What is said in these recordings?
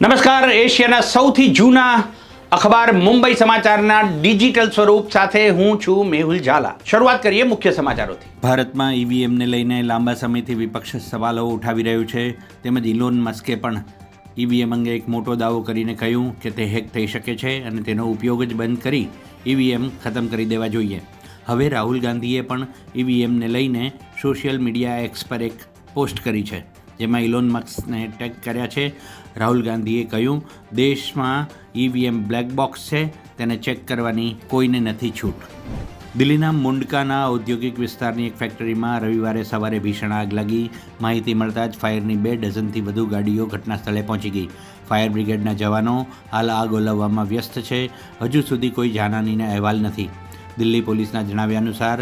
નમસ્કાર. એશિયાના સૌથી જૂના અખબાર મુંબઈ સમાચારના ડિજિટલ સ્વરૂપ સાથે હું છું મેહુલ ઝાલા. શરૂઆત કરીએ મુખ્ય સમાચારોથી. ભારતમાં ઈવીએમને લઈને લાંબા સમયથી વિપક્ષ સવાલો ઉઠાવી રહ્યું છે. તેમજ ઇલોન મસ્કે પણ ઈવીએમ અંગે એક મોટો દાવો કરીને કહ્યું કે તે હેક થઈ શકે છે અને તેનો ઉપયોગ જ બંધ કરી ઈવીએમ ખતમ કરી દેવા જોઈએ. હવે રાહુલ ગાંધીએ પણ ઈવીએમને લઈને સોશિયલ મીડિયા એક્સ પર એક પોસ્ટ કરી છે, જેમાં ઇલોન મસ્કને ટેગ કર્યા છે. રાહુલ ગાંધીએ કહ્યું, દેશમાં ઈવીએમ બ્લેક બોક્સ છે, તેને ચેક કરવાની કોઈને નથી છૂટ. દિલ્હીના મુંડકાના ઔદ્યોગિક વિસ્તારની એક ફેક્ટરીમાં રવિવારે સવારે ભીષણ આગ લાગી. માહિતી મળતા જ ફાયરની 2 ડઝનથી વધુ ગાડીઓ ઘટના સ્થળે પહોંચી ગઈ. ફાયર બ્રિગેડના જવાનો હાલ આગ ઓલવવામાં વ્યસ્ત છે. હજુ સુધી કોઈ જાનહાનિના અહેવાલ નથી. દિલ્હી પોલીસના જણાવ્યા અનુસાર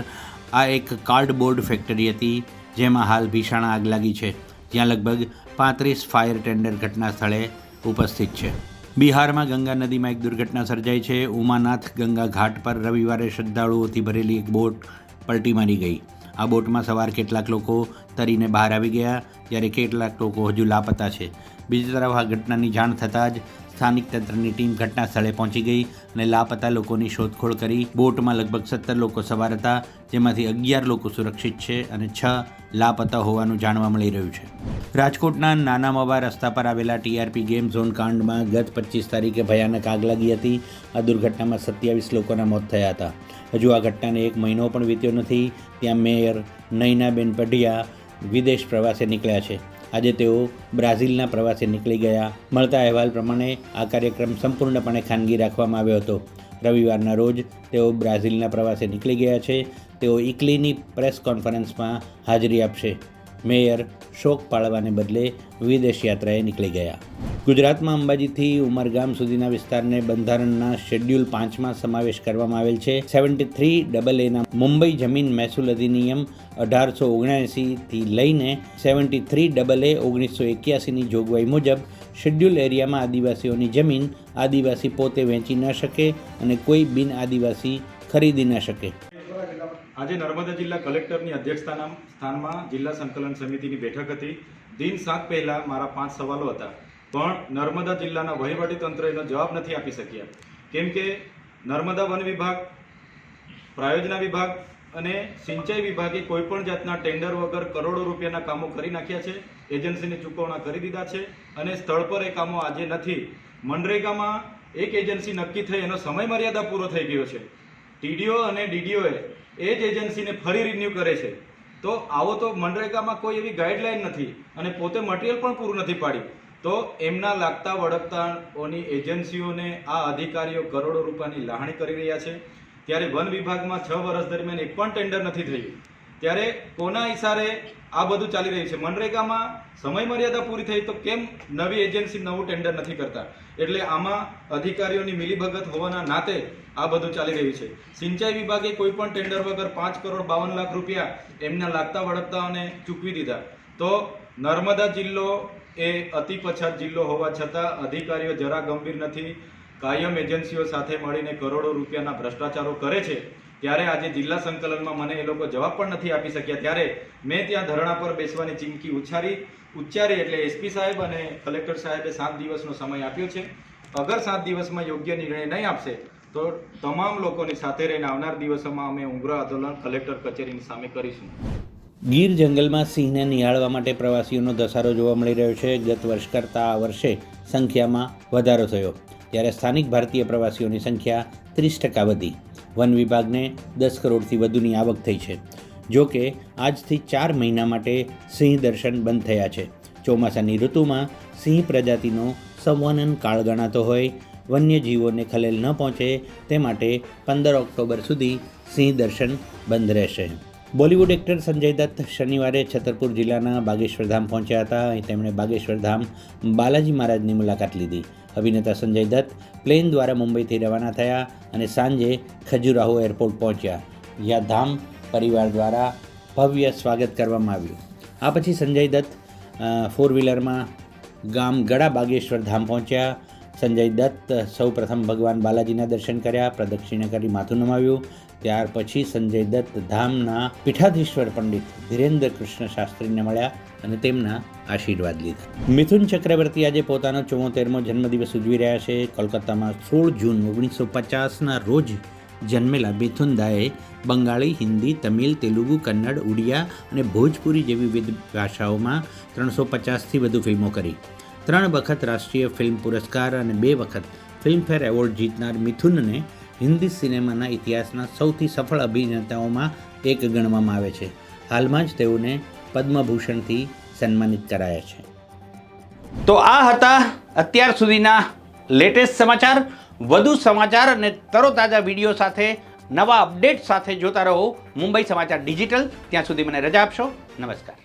આ એક કાર્ડબોર્ડ ફેક્ટરી હતી, જેમાં હાલ ભીષણ આગ લાગી છે, જ્યાં લગભગ 35 ફાયર ટેન્ડર ઘટના સ્થળે ઉપસ્થિત છે. બિહારમાં ગંગા નદીમાં એક દુર્ઘટના સર્જાઈ છે. ઉમાનાથ ગંગા ઘાટ પર રવિવારે શ્રદ્ધાળુઓથી ભરેલી એક બોટ પલટી મારી ગઈ. આ બોટમાં સવાર કેટલાક લોકો તરીને બહાર આવી ગયા, જ્યારે કેટલાક લોકો હજુ લાપતા છે. બીજી તરફ આ ઘટનાની જાણ થતાં જ સ્થાનિક તંત્રની ટીમ ઘટના સ્થળે પહોંચી ગઈ અને લાપતા લોકોની શોધખોળ કરી. બોટમાં લગભગ 17 લોકો સવાર હતા, જેમાંથી 11 લોકો સુરક્ષિત છે અને 6 લાપતા હોવાનું જાણવા મળી રહ્યું છે. રાજકોટના નાના મવા રસ્તા પર આવેલા ટીઆરપી ગેમ ઝોન કાંડમાં ગત 25 તારીખે ભયાનક આગ લાગી હતી. આ દુર્ઘટનામાં 27 લોકોના મોત થયા હતા. હજુ આ ઘટનાને 1 મહિનો પણ વીત્યો નથી. ત્યાં મેયર નયનાબેન પઢિયા વિદેશ પ્રવાસે નીકળ્યા છે. આજે તેઓ બ્રાઝિલના પ્રવાસે નીકળી ગયા. મળતા અહેવાલ પ્રમાણે આ કાર્યક્રમ સંપૂર્ણપણે ખાનગી રાખવામાં આવ્યો હતો. રવિવારના રોજ તેઓ બ્રાઝિલના પ્રવાસે નીકળી ગયા છે. તેઓ ઇટલીની પ્રેસ કોન્ફરન્સમાં હાજરી આપશે. મેયર શોક પાળવાને બદલે વિદેશ યાત્રાએ નીકળી ગયા. ગુજરાતમાં અંબાજીથી ઉમરગામ સુધીના વિસ્તારને બંધારણના શેડ્યુલ 5માં સમાવેશ કરવામાં આવેલ છે. 73AA મુંબઈ જમીન મહેસૂલ અધિનિયમ 1879થી લઈને 73AA 1981ની જોગવાઈ મુજબ શેડ્યુલ એરિયામાં આદિવાસીઓની જમીન આદિવાસી પોતે વેચી ન શકે અને કોઈ બિન આદિવાસી ખરીદી ન શકે. આજે નર્મદા જિલ્લા કલેક્ટરની અધ્યક્ષતાના સ્થાનમાં જિલ્લા સંકલન સમિતિની બેઠક હતી. દિન 7 પહેલાં મારા 5 સવાલો હતા, પણ નર્મદા જિલ્લાના વહીવટી તંત્ર એનો જવાબ નથી આપી શક્યા. કેમ કે નર્મદા વન વિભાગ, પ્રાયોજના વિભાગ અને સિંચાઈ વિભાગે કોઈપણ જાતના ટેન્ડર વગર કરોડો રૂપિયાના કામો કરી નાખ્યા છે. એજન્સીને ચૂકવણા કરી દીધા છે અને સ્થળ પર એ કામો આજે નથી. મનરેગામાં એક એજન્સી નક્કી થઈ, એનો સમય મર્યાદા પૂરો થઈ ગયો છે. ટીડીઓ અને ડીડીઓએ એ જ એજન્સીને ફરી રિન્યૂ કરે છે. તો આવો તો મનરેગામાં કોઈ એવી ગાઈડલાઈન નથી અને પોતે મટીરિયલ પણ પૂરું નથી પાડ્યું. તો એમના લાગતા વળગતાઓની એજન્સીઓને આ અધિકારીઓ કરોડો રૂપિયાની લાહણી કરી રહ્યા છે. ત્યારે વન વિભાગમાં 6 વર્ષ દરમિયાન એક પણ ટેન્ડર નથી થયું. ત્યારે કોના ઇશારે આ બધું ચાલી રહ્યું છે? મનરેગામાં સમય મર્યાદા પૂરી થઈ તો કેમ નવી એજન્સી નવું ટેન્ડર નથી કરતા? એટલે આમાં અધિકારીઓની મિલીભગત હોવાના નાતે આ બધું ચાલી રહ્યું છે. સિંચાઈ વિભાગે કોઈ પણ ટેન્ડર વગર 5,52,00,000 રૂપિયા એમના લાગતા વળગતાઓને ચૂકવી દીધા. તો નર્મદા જિલ્લો એ અતિ પછાત જિલ્લો હોવા છતાં અધિકારીઓ જરા ગંભીર નથી. કાયમ એજન્સીઓ સાથે મળીને કરોડો રૂપિયાના ભ્રષ્ટાચારો કરે છે. ત્યારે આજે જિલ્લા સંકલનમાં મને એ લોકો જવાબ પણ નથી આપી શક્યા. ત્યારે મેં ત્યાં ધરણા પર બેસવાની ચીમકી ઉચ્ચારી એટલે એસપી સાહેબ અને કલેક્ટર સાહેબે 7 દિવસનો સમય આપ્યો છે. અગર 7 દિવસમાં યોગ્ય નિર્ણય નહીં આપશે તો તમામ લોકોની સાથે રહીને આવનાર દિવસોમાં અમે ઉગ્ર આંદોલન કલેક્ટર કચેરીની સામે કરીશું. ગીર જંગલમાં સિંહને નિહાળવા માટે પ્રવાસીઓનો ધસારો જોવા મળી રહ્યો છે. ગત વર્ષ કરતાં આ વર્ષે સંખ્યામાં વધારો થયો, ત્યારે સ્થાનિક ભારતીય પ્રવાસીઓની સંખ્યા 30% વધી. વન વિભાગને 10 કરોડથી વધુની આવક થઈ છે. જો કે આજથી 4 મહિના માટે સિંહ દર્શન બંધ થયા છે. ચોમાસાની ઋતુમાં સિંહ પ્રજાતિનો સંવનન કાળ ગણાતો હોય, વન્યજીવોને ખલેલ ન પહોંચે તે માટે 15 ઓક્ટોબર સુધી સિંહ દર્શન બંધ રહેશે. બોલિવૂડ એક્ટર સંજય દત્ત શનિવારે છતરપુર જિલ્લાના બાગેશ્વર ધામ પહોંચ્યા હતા. તેમણે બાગેશ્વર ધામ બાલાજી મહારાજની મુલાકાત લીધી. અભિનેતા સંજય દત્ત પ્લેન દ્વારા મુંબઈથી રવાના થયા અને સાંજે ખજુરાહો એરપોર્ટ પહોંચ્યા, જ્યાં ધામ પરિવાર દ્વારા ભવ્ય સ્વાગત કરવામાં આવ્યું. આ પછી સંજય દત્ત 4 વ્હીલરમાં ગામ ગડા બાગેશ્વર ધામ પહોંચ્યા. સંજય દત્ત સૌ પ્રથમ ભગવાન બાલાજીના દર્શન કર્યા, પ્રદક્ષિણા કરી માથું નમાવ્યું. ત્યાર પછી સંજય દત્ત ધામના પીઠાધીશ્વર પંડિત ધીરેન્દ્ર કૃષ્ણ શાસ્ત્રીને મળ્યા અને તેમના આશીર્વાદ લીધા. મિથુન ચક્રવર્તી આજે પોતાનો 74મો જન્મદિવસ ઉજવી રહ્યા છે. કોલકાતામાં 16 જૂન 1950ના રોજ જન્મેલા મિથુનદાએ બંગાળી, હિન્દી, તમિલ, તેલુગુ, કન્નડ, ઉડિયા અને ભોજપુરી જેવી વિવિધ ભાષાઓમાં 350થી વધુ ફિલ્મો કરી. 3 વખત રાષ્ટ્રીય ફિલ્મ પુરસ્કાર અને 2 વખત ફિલ્મફેર એવોર્ડ જીતનાર મિથુનને હિન્દી સિનેમાના ઇતિહાસના સૌથી સફળ અભિનેતાઓમાં એક ગણવામાં આવે છે. હાલમાં જ તેઓને પદ્મભૂષણથી સન્માનિત કરાયા છે. તો આ હતા અત્યાર સુધીના લેટેસ્ટ સમાચાર. વધુ સમાચાર અને તરોતાજા વિડીયો સાથે, નવા અપડેટ સાથે જોતા રહો મુંબઈ સમાચાર ડિજિટલ. ત્યાં સુધી મને રજા આપશો. નમસ્કાર.